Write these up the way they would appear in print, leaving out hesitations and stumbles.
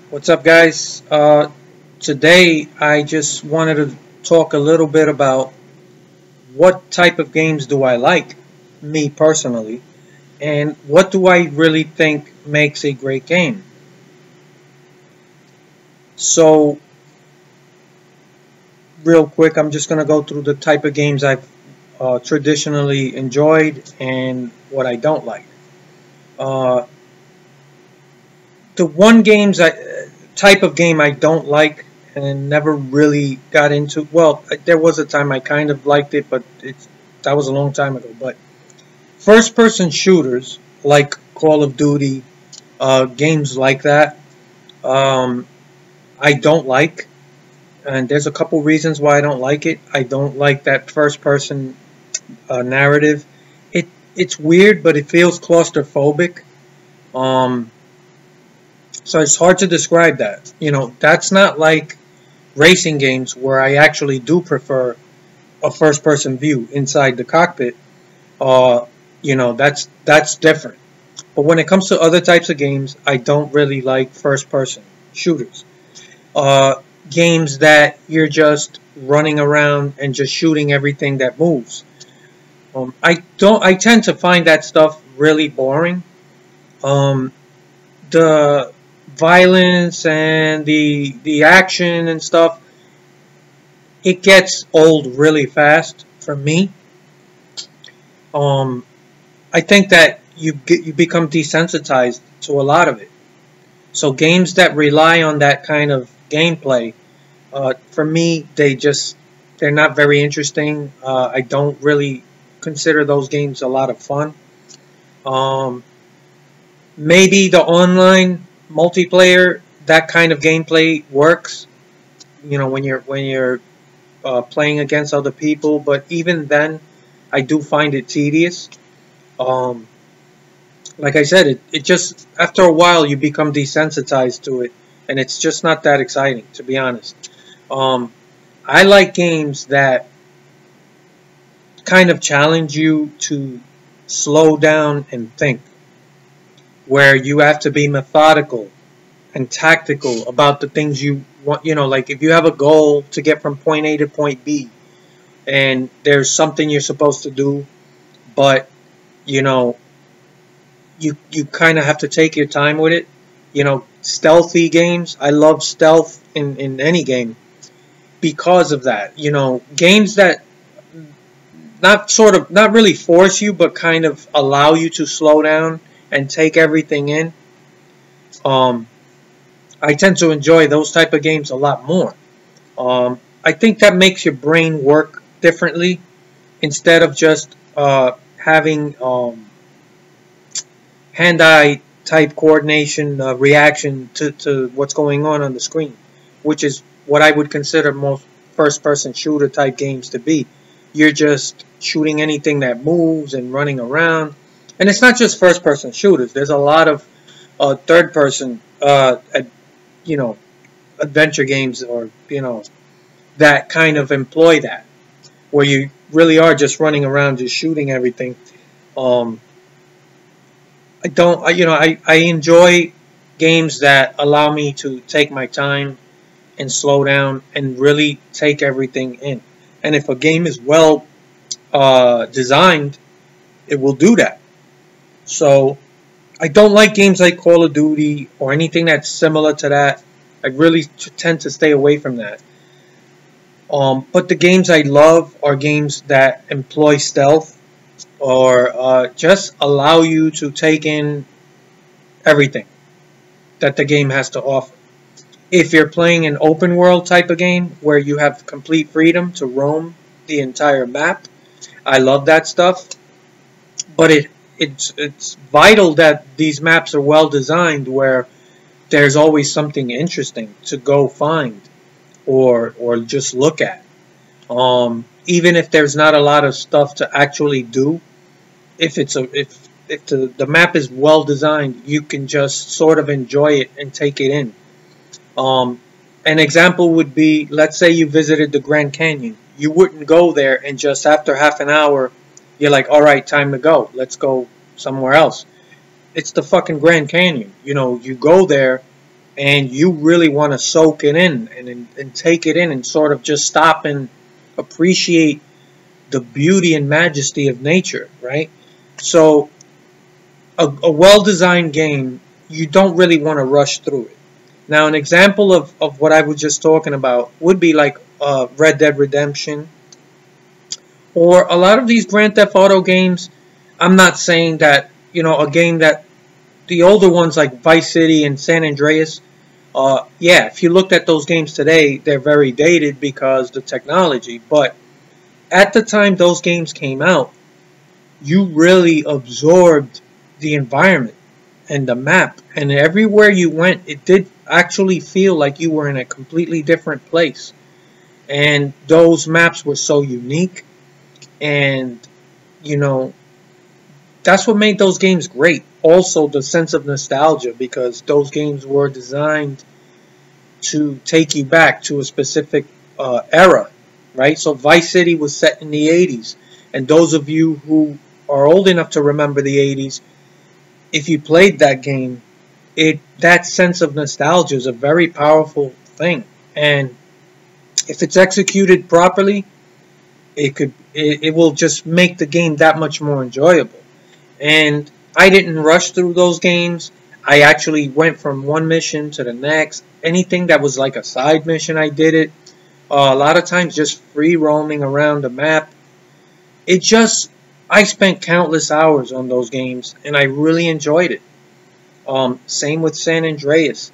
What's up, guys? Today, I just wanted to talk a little bit about what type of games do I like, me personally, and what do I really think makes a great game. So, real quick, I'm just going to go through the type of games I've traditionally enjoyed and what I don't like. Uh, the one type of game I don't like and never really got into. Well, there was a time I kind of liked it, but that was a long time ago. But first-person shooters like Call of Duty, games like that, um, I don't like, and there's a couple reasons why I don't like it. I don't like that first-person narrative. It's weird, but it feels claustrophobic. Um, so it's hard to describe that. That's not like racing games where I actually do prefer a first person view inside the cockpit. Uh, that's different. But when it comes to other types of games, I don't really like first person shooters. Games that you're just running around and just shooting everything that moves. I tend to find that stuff really boring. Um, the violence and the action and stuff, it gets old really fast for me. Um, I think that you become desensitized to a lot of it. So games that rely on that kind of gameplay, for me, they're not very interesting. I don't really consider those games a lot of fun. Um, Maybe the online multiplayer, that kind of gameplay works. When you're playing against other people, but even then, I do find it tedious. Um, like I said, it just after a while you become desensitized to it, and it's just not that exciting, to be honest. Um, I like games that kind of challenge you to slow down and think, where you have to be methodical and tactical about the things you want. Like if you have a goal to get from point A to point B, and there's something you're supposed to do, but you know you kind of have to take your time with it. Stealthy games. I love stealth in any game because of that. Games that not really force you, but kind of allow you to slow down and take everything in. Um, I tend to enjoy those type of games a lot more. I think that makes your brain work differently instead of just having hand-eye type coordination reaction to what's going on the screen, which is what I would consider most first-person shooter type games to be. You're just shooting anything that moves and running around. And it's not just first-person shooters. There's a lot of third-person, you know, adventure games, or that kind of employ that, where you really are just running around, just shooting everything. Um, I don't, I enjoy games that allow me to take my time and slow down and really take everything in. And if a game is well designed, it will do that. So I don't like games like Call of Duty or anything that's similar to that. I really tend to stay away from that. But the games I love are games that employ stealth, or just allow you to take in everything that the game has to offer. If you're playing an open world type of game where you have complete freedom to roam the entire map, I love that stuff. But it's vital that these maps are well designed, where there's always something interesting to go find, or just look at. Even if there's not a lot of stuff to actually do, if the map is well designed, you can just sort of enjoy it and take it in. Um, an example would be, let's say you visited the Grand Canyon. You wouldn't go there and just after half an hour, you're like, all right, time to go. Let's go somewhere else. It's the fucking Grand Canyon. You go there, and you really want to soak it in and take it in and sort of just stop and appreciate the beauty and majesty of nature, right? So a well-designed game, you don't really want to rush through it. Now, an example of what I was just talking about would be like Red Dead Redemption, or a lot of these Grand Theft Auto games. I'm not saying that, a game that the older ones like Vice City and San Andreas, yeah, if you looked at those games today, they're very dated because the technology. But at the time those games came out, you really absorbed the environment and the map. And everywhere you went, it did actually feel like you were in a completely different place. And those maps were so unique. And, that's what made those games great. Also, the sense of nostalgia, because those games were designed to take you back to a specific era, right? So Vice City was set in the 80s. And those of you who are old enough to remember the 80s, if you played that game, that sense of nostalgia is a very powerful thing. And if it's executed properly, it will just make the game that much more enjoyable. And I didn't rush through those games. I actually went from one mission to the next. Anything that was like a side mission, I did it. A lot of times just free roaming around the map. I spent countless hours on those games, and I really enjoyed it. Same with San Andreas.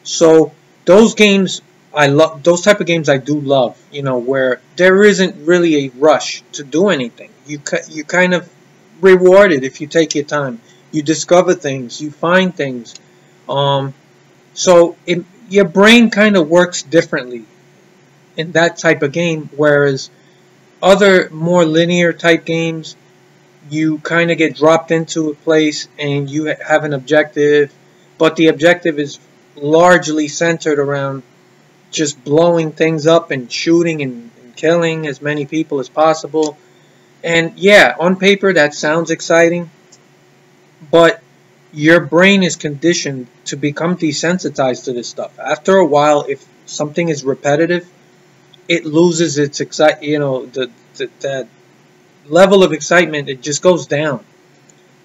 So those games, I love those type of games. I do love, where there isn't really a rush to do anything. You kind of rewarded if you take your time. You discover things, you find things. So your brain kind of works differently in that type of game, whereas other more linear type games, you kind of get dropped into a place and you have an objective, but the objective is largely centered around just blowing things up and shooting and killing as many people as possible. And yeah, on paper that sounds exciting, but your brain is conditioned to become desensitized to this stuff. After a while, if something is repetitive, it loses its that level of excitement. It just goes down,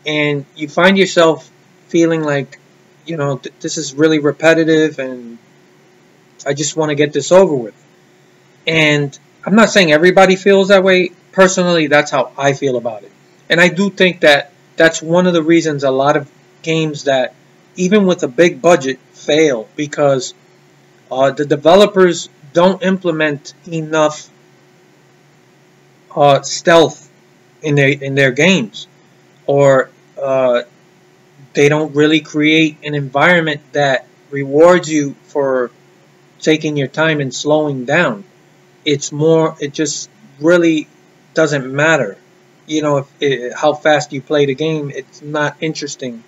and you find yourself feeling like, this is really repetitive, and I just want to get this over with. And I'm not saying everybody feels that way. Personally, that's how I feel about it. And I do think that that's one of the reasons a lot of games that, even with a big budget, fail, because the developers don't implement enough stealth in their games, or they don't really create an environment that rewards you for taking your time and slowing down. It just really doesn't matter. How fast you play the game, it's not interesting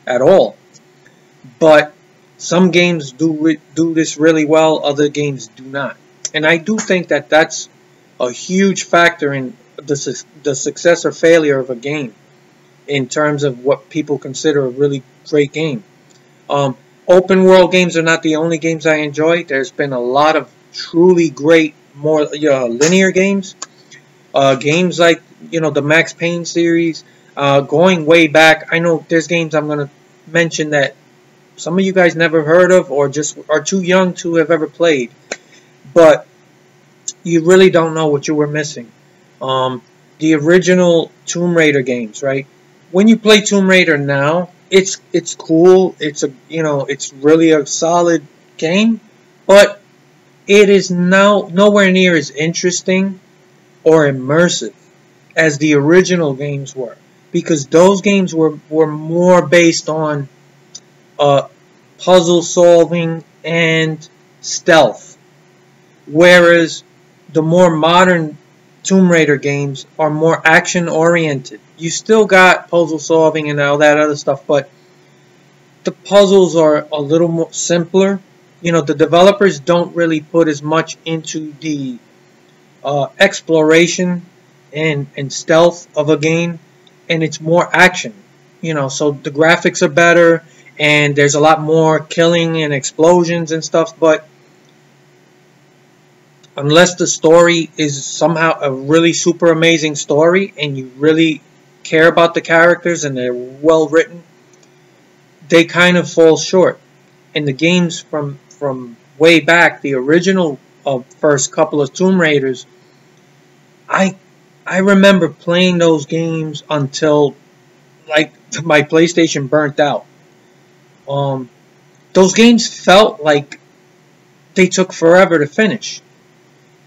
at all. But some games do this really well, other games do not. And I do think that that's a huge factor in the success or failure of a game, in terms of what people consider a really great game. Open world games are not the only games I enjoy. There's been a lot of truly great, more linear games. Games like, the Max Payne series, going way back. I know there's games I'm going to mention that some of you guys never heard of, or just are too young to have ever played. But you really don't know what you were missing. The original Tomb Raider games, right? When you play Tomb Raider now, it's cool. It's really a solid game, but it is now nowhere near as interesting or immersive as the original games were, because those games were more based on puzzle solving and stealth, whereas the more modern Tomb Raider games are more action oriented. You still got puzzle solving and all that other stuff, but the puzzles are a little more simpler. The developers don't really put as much into the exploration and stealth of a game, and it's more action. So the graphics are better, and there's a lot more killing and explosions and stuff, but unless the story is somehow a really super amazing story and you really care about the characters and they're well written, they kind of fall short. And the games from way back, the original first couple of Tomb Raiders, I I remember playing those games until like my PlayStation burnt out. Um, those games felt like they took forever to finish,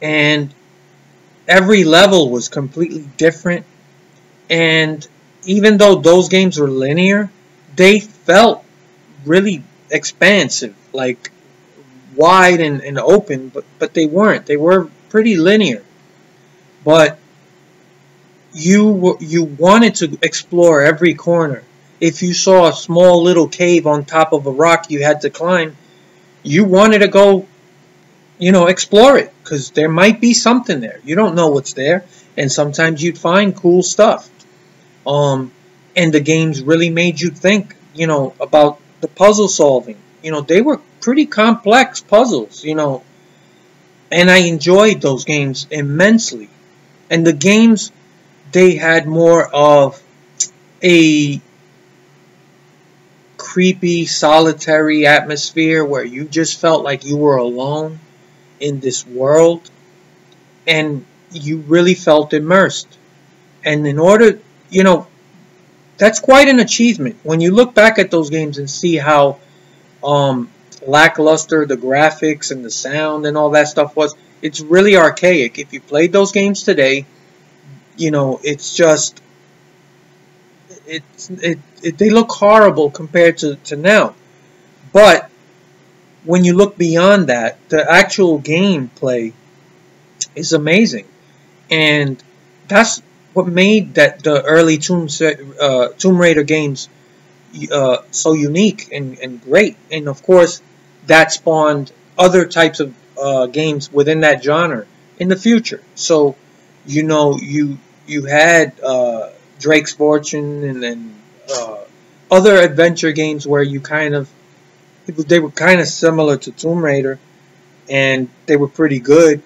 and every level was completely different. And even though those games were linear, they felt really expansive, like wide and open, but they weren't. They were pretty linear. But you wanted to explore every corner. If you saw a small little cave on top of a rock you had to climb, you wanted to go, explore it, because there might be something there. You don't know what's there, and sometimes you'd find cool stuff. Um, and the games really made you think, about the puzzle solving. They were pretty complex puzzles, and I enjoyed those games immensely. And the games, they had more of a creepy, solitary atmosphere where you just felt like you were alone in this world, and you really felt immersed. And in order, that's quite an achievement. When you look back at those games and see how lackluster the graphics and the sound and all that stuff was, it's really archaic. If you played those games today, it's just they look horrible compared to now. But when you look beyond that, the actual gameplay is amazing, and that's what made the early Tomb Raider games so unique and great. And of course, that spawned other types of games within that genre in the future. So, you had Drake's Fortune, and then other adventure games where they were kind of similar to Tomb Raider, and they were pretty good,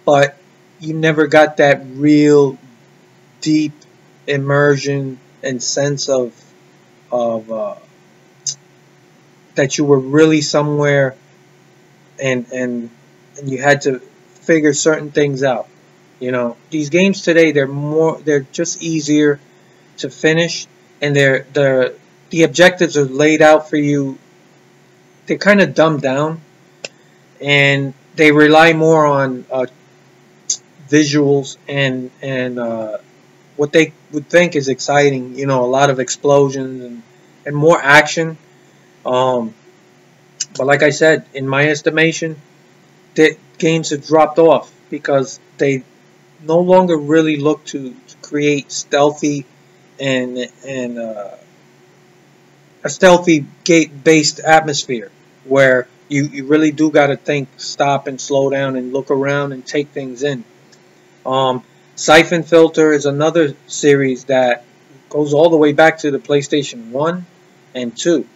but you never got that real deep immersion and sense of that you were really somewhere, and you had to figure certain things out. These games today, they're just easier to finish, and the objectives are laid out for you. They're kind of dumbed down, and they rely more on visuals and what they would think is exciting. A lot of explosions and more action. But like I said, in my estimation, the games have dropped off because they no longer really look to create stealthy and a stealthy gate-based atmosphere where you really do got to think, stop and slow down and look around and take things in. Siphon Filter is another series that goes all the way back to the PlayStation 1 and 2.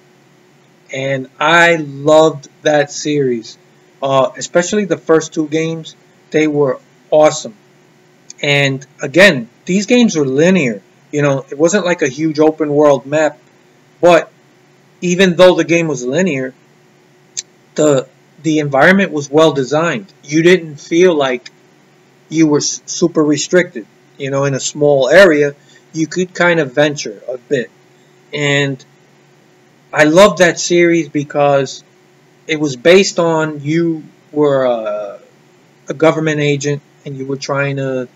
And I loved that series. Especially the first two games. They were awesome. And again, these games were linear. It wasn't like a huge open world map. But even though the game was linear, the environment was well designed. You didn't feel like you were super restricted. In a small area, you could kind of venture a bit. And I love that series because it was based on you were a government agent and you were trying to,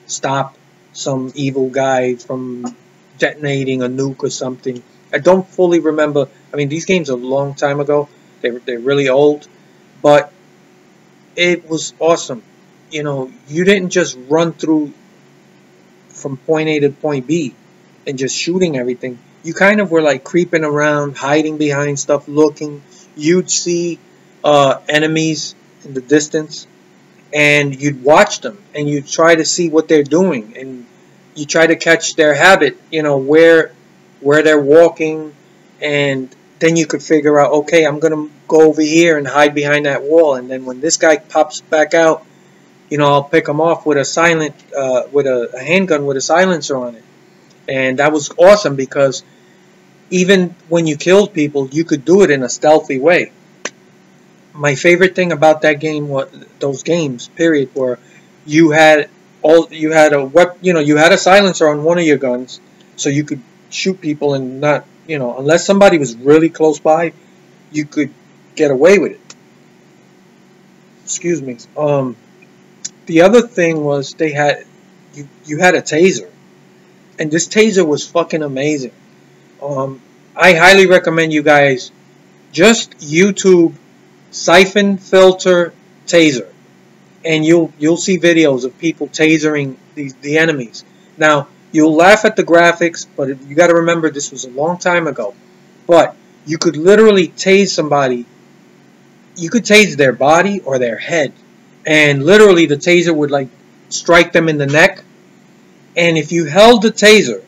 stop some evil guy from detonating a nuke or something. I don't fully remember. I mean, these games are a long time ago. They're really old. But it was awesome. You didn't just run through from point A to point B and just shooting everything. You kind of were like creeping around, hiding behind stuff, looking. You'd see enemies in the distance, and you'd watch them, and you'd try to see what they're doing, and you try to catch their habit, where they're walking, and then you could figure out, okay, I'm gonna go over here and hide behind that wall, and then when this guy pops back out, I'll pick him off with with a handgun with a silencer on it. And that was awesome because even when you killed people, you could do it in a stealthy way. My favorite thing about that game, those games, period, were you had you had a silencer on one of your guns, so you could shoot people and not, unless somebody was really close by, you could get away with it. Excuse me. The other thing was you had a taser, and this taser was fucking amazing. I highly recommend you guys just YouTube Siphon Filter Taser, and you'll see videos of people tasering the enemies. Now, you'll laugh at the graphics, but you got to remember this was a long time ago. But you could literally tase somebody. You could tase their body or their head, and literally the taser would like strike them in the neck. And if you held the taser,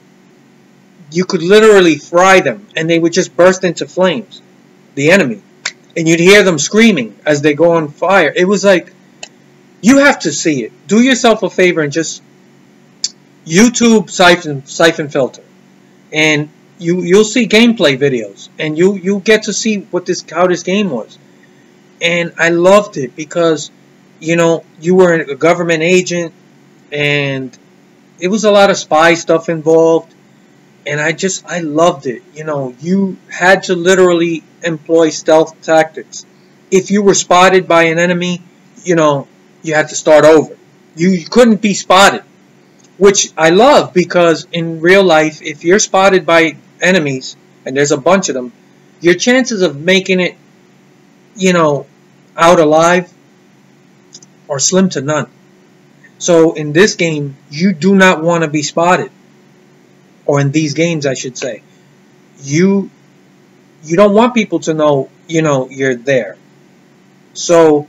you could literally fry them, and they would just burst into flames, the enemy. And you'd hear them screaming as they go on fire. It was like, you have to see it. Do yourself a favor and just YouTube Siphon Filter, and you'll see gameplay videos, and you'll get to see how this game was. And I loved it because you were a government agent, and it was a lot of spy stuff involved, and I loved it. You had to literally employ stealth tactics. If you were spotted by an enemy, you had to start over. You couldn't be spotted, which I love, because in real life, if you're spotted by enemies, and there's a bunch of them, your chances of making it, out alive are slim to none. So in this game, you do not want to be spotted. Or in these games, I should say. You don't want people to know, you're there. So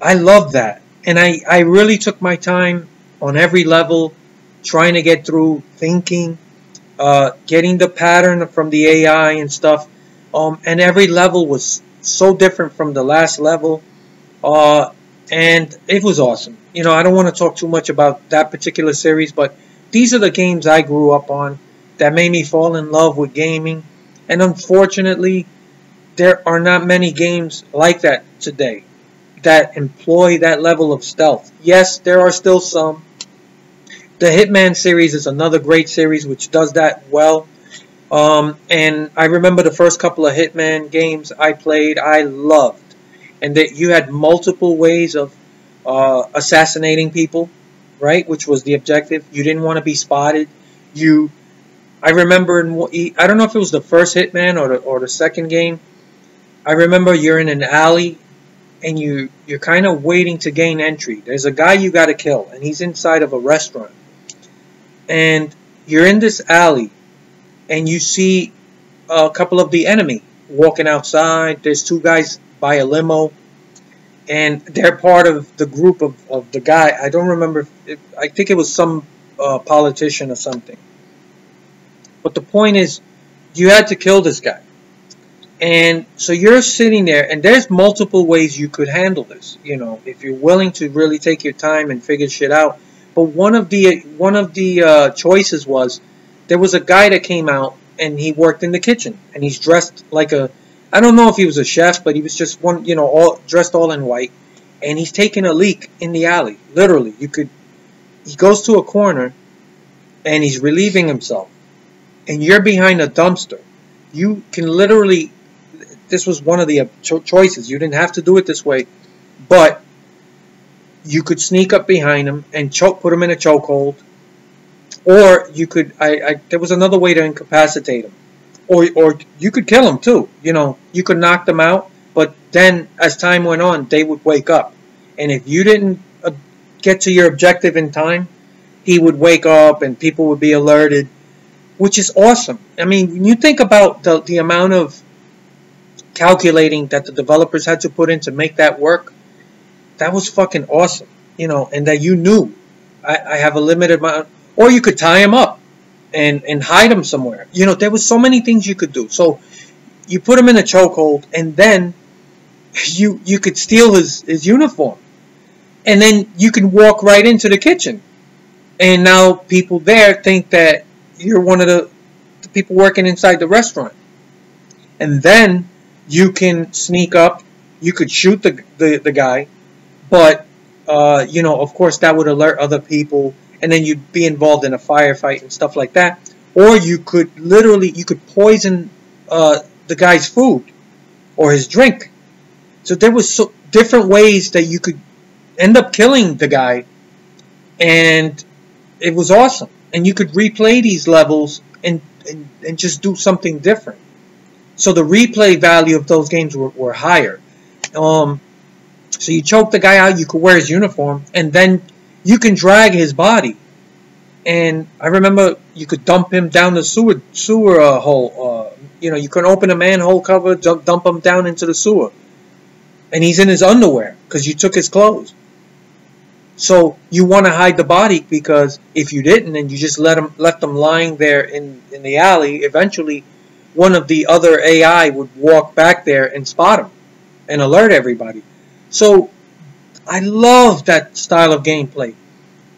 I love that. And I really took my time on every level, trying to get through, thinking, getting the pattern from the AI and stuff. And every level was so different from the last level. And it was awesome. I don't want to talk too much about that particular series, but these are the games I grew up on that made me fall in love with gaming. And unfortunately, there are not many games like that today that employ that level of stealth. Yes, there are still some. The Hitman series is another great series which does that well. And I remember the first couple of Hitman games I played, I loved. And that you had multiple ways of assassinating people, right? Which was the objective. You didn't want to be spotted. I remember, I don't know if it was the first Hitman or the second game. I remember you're in an alley, and you're kind of waiting to gain entry. There's a guy you got to kill, and he's inside of a restaurant. And you're in this alley, and you see a couple of the enemy walking outside. There's two guys by a limo, and they're part of the group of the guy. I don't remember. I think it was some politician or something. But the point is, you had to kill this guy. And so you're sitting there, and there's multiple ways you could handle this, if you're willing to really take your time and figure shit out. But one of the choices was, there was a guy that came out, and he worked in the kitchen, and he's dressed like I don't know if he was a chef, but he was just dressed all in white, and he's taking a leak in the alley. Literally, he goes to a corner, and he's relieving himself, and you're behind a dumpster. You can literally, this was one of the choices. You didn't have to do it this way, but you could sneak up behind him and put him in a chokehold, or you could. There was another way to incapacitate him, or you could kill him too. You could knock them out, but then as time went on, they would wake up, and if you didn't get to your objective in time, he would wake up, and people would be alerted. Which is awesome. I mean, when you think about the amount of calculating that the developers had to put in to make that work, that was fucking awesome. And that you knew, I have a limited amount, or you could tie him up and hide him somewhere. There was so many things you could do. So you put him in a chokehold, and then you could steal his uniform, and then you can walk right into the kitchen, and now people there think that you're one of the people working inside the restaurant, and then you can sneak up. You could shoot the guy, but of course that would alert other people, and then you'd be involved in a firefight and stuff like that. Or you could poison the guy's food or his drink. So there was different ways that you could end up killing the guy, and it was awesome. And you could replay these levels and just do something different. So the replay value of those games were higher. So you choke the guy out, you could wear his uniform, and then you can drag his body. And I remember you could dump him down the sewer hole. You can open a manhole cover, dump him down into the sewer. And he's in his underwear because you took his clothes. So you want to hide the body, because if you didn't and you just left him lying there in the alley, eventually one of the other AI would walk back there and spot him and alert everybody. So I love that style of gameplay.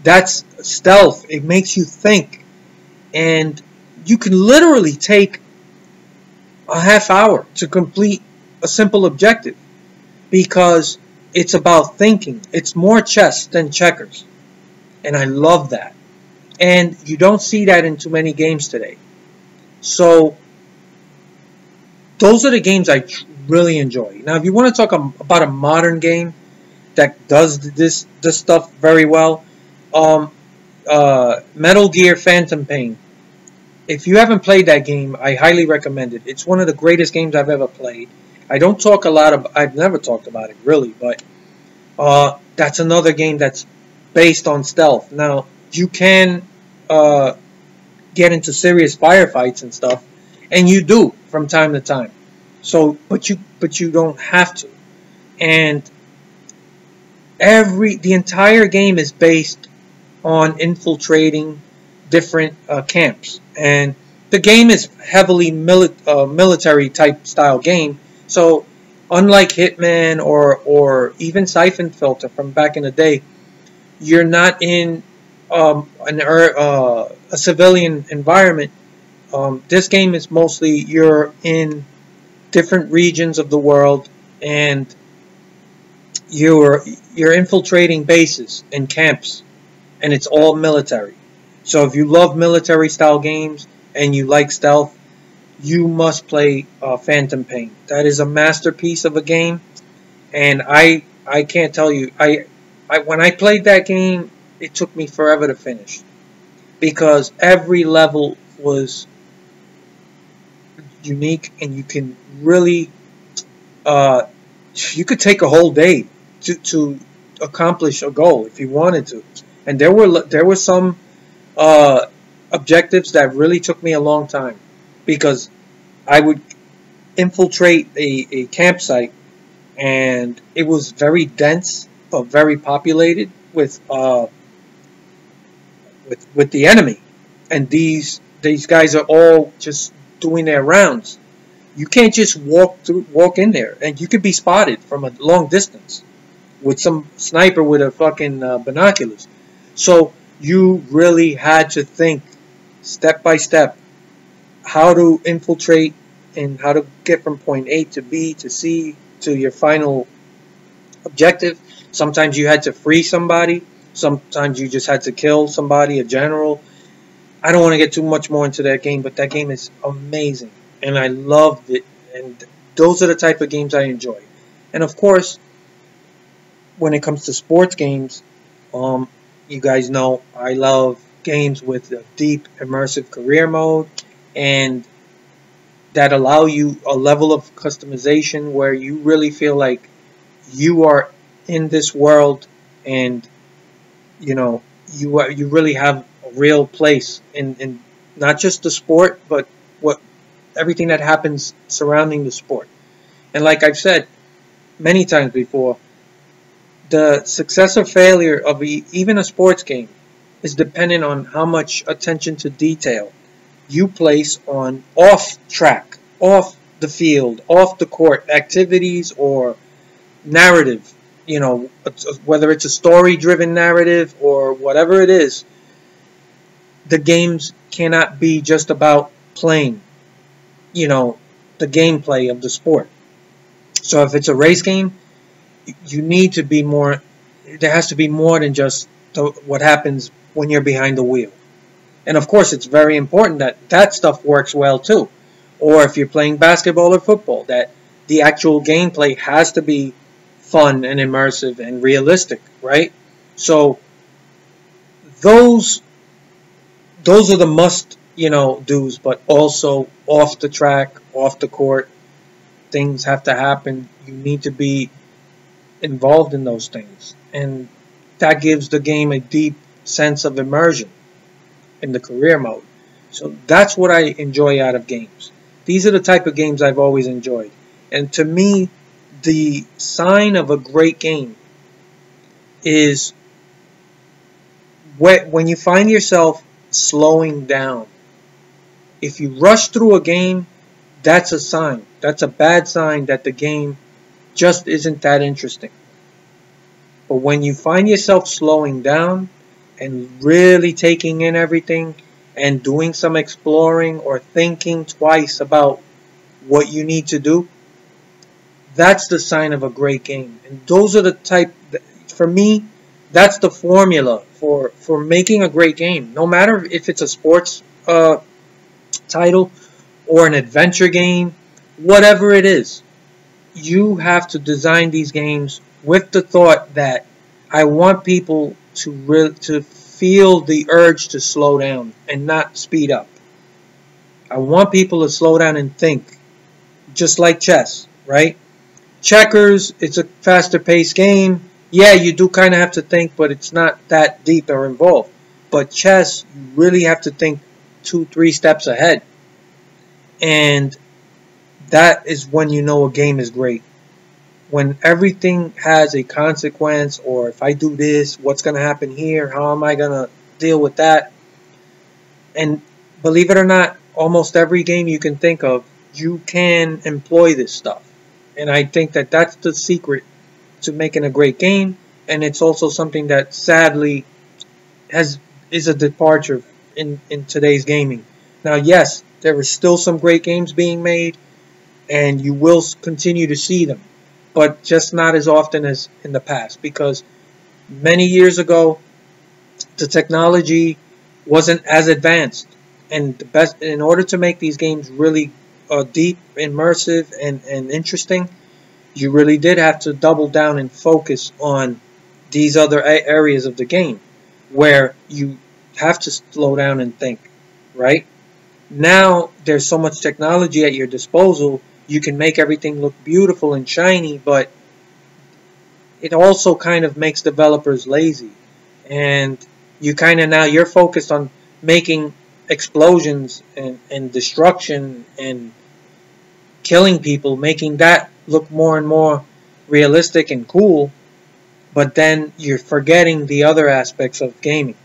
That's stealth. It makes you think. And you can literally take a half hour to complete a simple objective, because it's about thinking. It's more chess than checkers. And I love that. And you don't see that in too many games today. So those are the games I really enjoy. Now, if you want to talk about a modern game that does this stuff very well, Metal Gear Phantom Pain. If you haven't played that game, I highly recommend it. It's one of the greatest games I've ever played. I've never talked about it really, but that's another game that's based on stealth. Now, you can get into serious firefights and stuff, and you do from time to time. So, but you don't have to. And the entire game is based on infiltrating different camps, and the game is heavily military type style game. So unlike Hitman or even Siphon Filter from back in the day, you're not in a civilian environment. This game is mostly you're in different regions of the world, and you're infiltrating bases and camps, and it's all military. So if you love military style games and you like stealth, you must play Phantom Pain. That is a masterpiece of a game, and I can't tell you. When I played that game, it took me forever to finish, because every level was unique, and you can really you could take a whole day to accomplish a goal if you wanted to. And there were some objectives that really took me a long time, because I would infiltrate a campsite, and it was very dense but very populated with the enemy, and these guys are all just doing their rounds. You can't just walk in there, and you could be spotted from a long distance with some sniper with a fucking binoculars. So you really had to think step by step how to infiltrate and how to get from point A to B to C to your final objective. Sometimes you had to free somebody. Sometimes you just had to kill somebody, a general. I don't want to get too much more into that game, but that game is amazing, and I loved it. And those are the type of games I enjoy. And of course, when it comes to sports games, you guys know I love games with a deep immersive career mode, and that allow you a level of customization where you really feel like you are in this world, and you really have a real place in not just the sport, but everything that happens surrounding the sport. And like I've said many times before, the success or failure of even a sports game is dependent on how much attention to detail you place on off the field, off the court activities or narrative, whether it's a story-driven narrative or whatever it is, the games cannot be just about playing, the gameplay of the sport. So if it's a race game, you need to be more, there has to be more than just what happens when you're behind the wheel. And of course, it's very important that that stuff works well too. Or if you're playing basketball or football, that the actual gameplay has to be fun and immersive and realistic, right? So those are the must, do's, but also off the track, off the court, things have to happen. You need to be involved in those things. And that gives the game a deep sense of immersion in the career mode. So that's what I enjoy out of games. These are the type of games I've always enjoyed. And to me, the sign of a great game is when you find yourself slowing down. If you rush through a game, that's a sign. That's a bad sign that the game just isn't that interesting. But when you find yourself slowing down and really taking in everything and doing some exploring or thinking twice about what you need to do, that's the sign of a great game. And those are the type, for me, that's the formula for making a great game. No matter if it's a sports title or an adventure game, whatever it is, you have to design these games with the thought that I want people to feel the urge to slow down and not speed up. I want people to slow down and think, just like chess, right? Checkers, it's a faster paced game. Yeah, you do kind of have to think, but it's not that deep or involved. But chess, you really have to think 2-3 steps ahead. And that is when you know a game is great. When everything has a consequence, or if I do this, what's going to happen here? How am I going to deal with that? And believe it or not, almost every game you can think of, you can employ this stuff. And I think that that's the secret to making a great game. And it's also something that sadly is a departure in today's gaming. Now, yes, there are still some great games being made, and you will continue to see them, but just not as often as in the past, because many years ago the technology wasn't as advanced, and in order to make these games really deep, immersive, and interesting, you really did have to double down and focus on these other areas of the game where you have to slow down and think, right? Now there's so much technology at your disposal, you can make everything look beautiful and shiny, but it also kind of makes developers lazy. And you kind of now you're focused on making explosions and destruction and killing people, making that look more and more realistic and cool, but then you're forgetting the other aspects of gaming.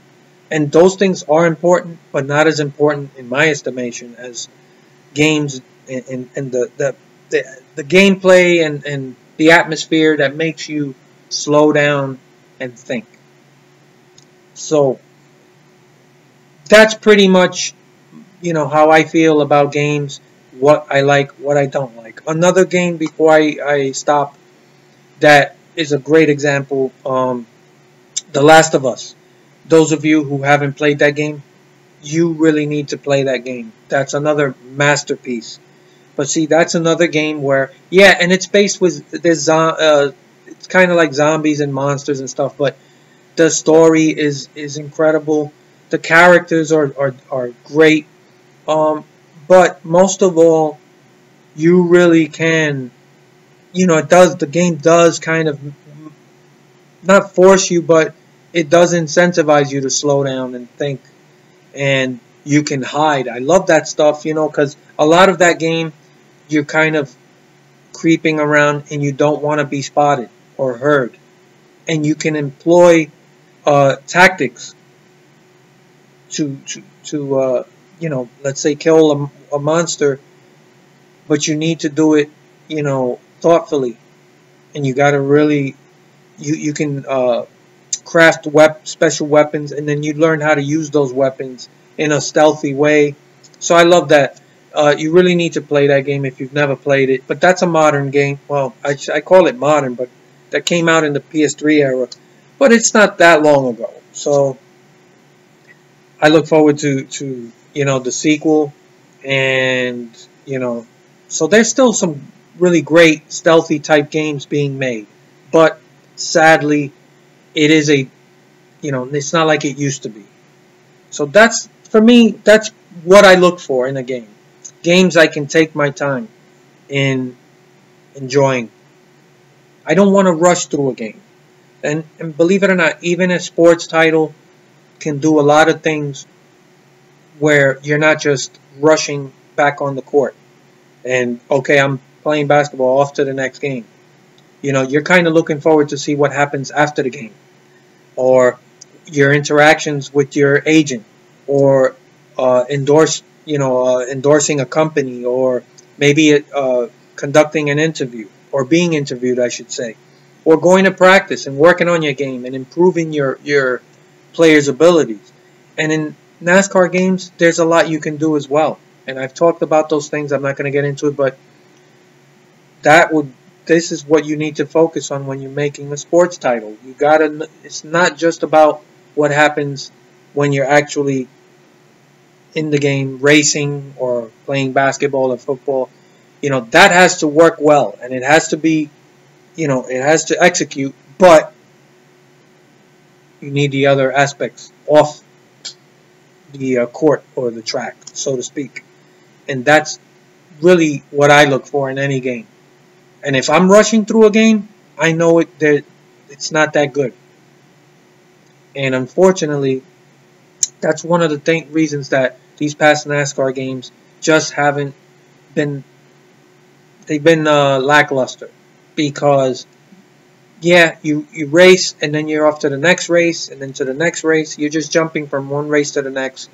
And those things are important, but not as important in my estimation as games and the gameplay and the atmosphere that makes you slow down and think. So that's pretty much, how I feel about games, what I like, what I don't like. Another game before I stop that is a great example, The Last of Us. Those of you who haven't played that game, you really need to play that game. That's another masterpiece. But see, that's another game where, yeah, and it's based with, it's kind of like zombies and monsters and stuff, but the story is incredible. The characters are great. But most of all, you really can, the game does kind of not force you, but it does incentivize you to slow down and think, and you can hide. I love that stuff, because a lot of that game, you're kind of creeping around and you don't want to be spotted or heard, and you can employ tactics to let's say kill a monster but you need to do it, thoughtfully, and you got to really you can craft special weapons, and then you learn how to use those weapons in a stealthy way. So I love that. You really need to play that game if you've never played it. But that's a modern game. Well, I call it modern, but that came out in the PS3 era. But it's not that long ago. So I look forward to the sequel, and so there's still some really great stealthy type games being made, but sadly, it is it's not like it used to be. So that's, for me, that's what I look for in a game. Games I can take my time in enjoying. I don't want to rush through a game. And believe it or not, even a sports title can do a lot of things where you're not just rushing back on the court. And, okay, I'm playing basketball, off to the next game. You're kind of looking forward to see what happens after the game, or your interactions with your agent, or endorsing a company, or maybe conducting an interview, or being interviewed, I should say, or going to practice and working on your game and improving your players' abilities. And in NASCAR games, there's a lot you can do as well. And I've talked about those things. I'm not going to get into it, but this is what you need to focus on when you're making a sports title. It's not just about what happens when you're actually in the game, racing or playing basketball or football. That has to work well, and it has to be, it has to execute, but you need the other aspects off the court or the track, so to speak. And that's really what I look for in any game. And if I'm rushing through a game, I know it's not that good. And unfortunately, that's one of the reasons that these past NASCAR games just haven't been, they've been lackluster. Because, yeah, you race, and then you're off to the next race, and then to the next race. You're just jumping from one race to the next.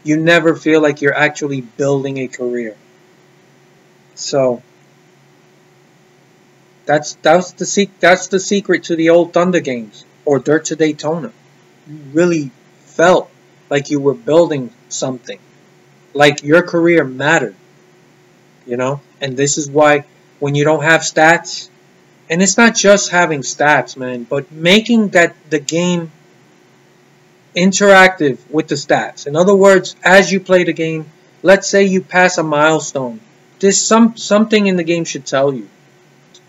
You never feel like you're actually building a career. So that's the secret to the old Thunder games, or Dirt to Daytona. You really felt like you were building something, like your career mattered, And this is why when you don't have stats, and it's not just having stats, man, but making the game interactive with the stats. In other words, as you play the game, let's say you pass a milestone. There's something in the game should tell you.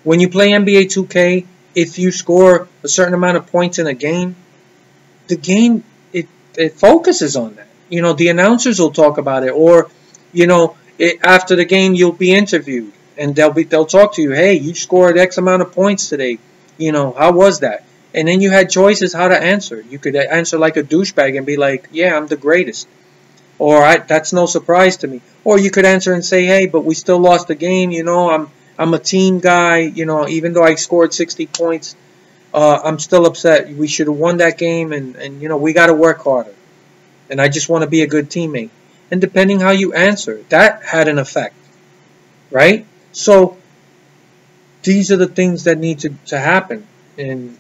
When you play NBA 2K, if you score a certain amount of points in a game, the game, it focuses on that. The announcers will talk about it, or, after the game you'll be interviewed, and they'll talk to you. Hey, you scored X amount of points today. How was that? And then you had choices how to answer. You could answer like a douchebag and be like, yeah, I'm the greatest. Or that's no surprise to me. Or you could answer and say, hey, but we still lost the game. I'm a team guy. Even though I scored 60 points, I'm still upset. We should have won that game, and we got to work harder. And I just want to be a good teammate. And depending how you answer, that had an effect, right? So these are the things that need to happen, and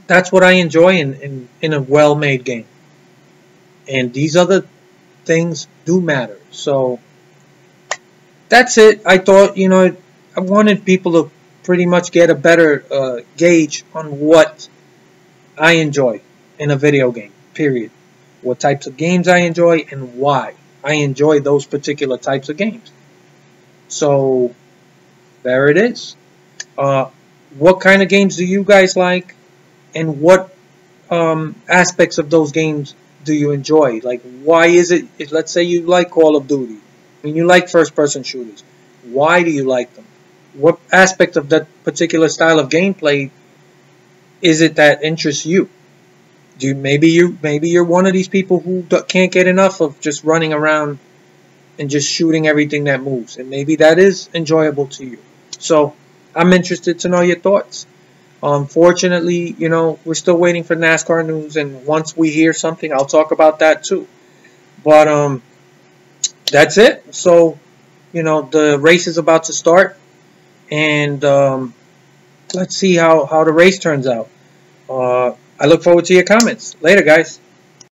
that's what I enjoy in a well-made game. And these other things do matter. So that's it. I thought, I wanted people to pretty much get a better gauge on what I enjoy in a video game, period. What types of games I enjoy and why I enjoy those particular types of games. So there it is. What kind of games do you guys like? And what aspects of those games do you enjoy? Like, why is it, let's say you like Call of Duty, and you like first-person shooters. Why do you like them? What aspect of that particular style of gameplay is it that interests you? Maybe you're one of these people who can't get enough of just running around and just shooting everything that moves, and maybe that is enjoyable to you. So I'm interested to know your thoughts. Unfortunately, we're still waiting for NASCAR news, and once we hear something, I'll talk about that too. But that's it. So You know, the race is about to start, and let's see how the race turns out. I look forward to your comments. Later, guys.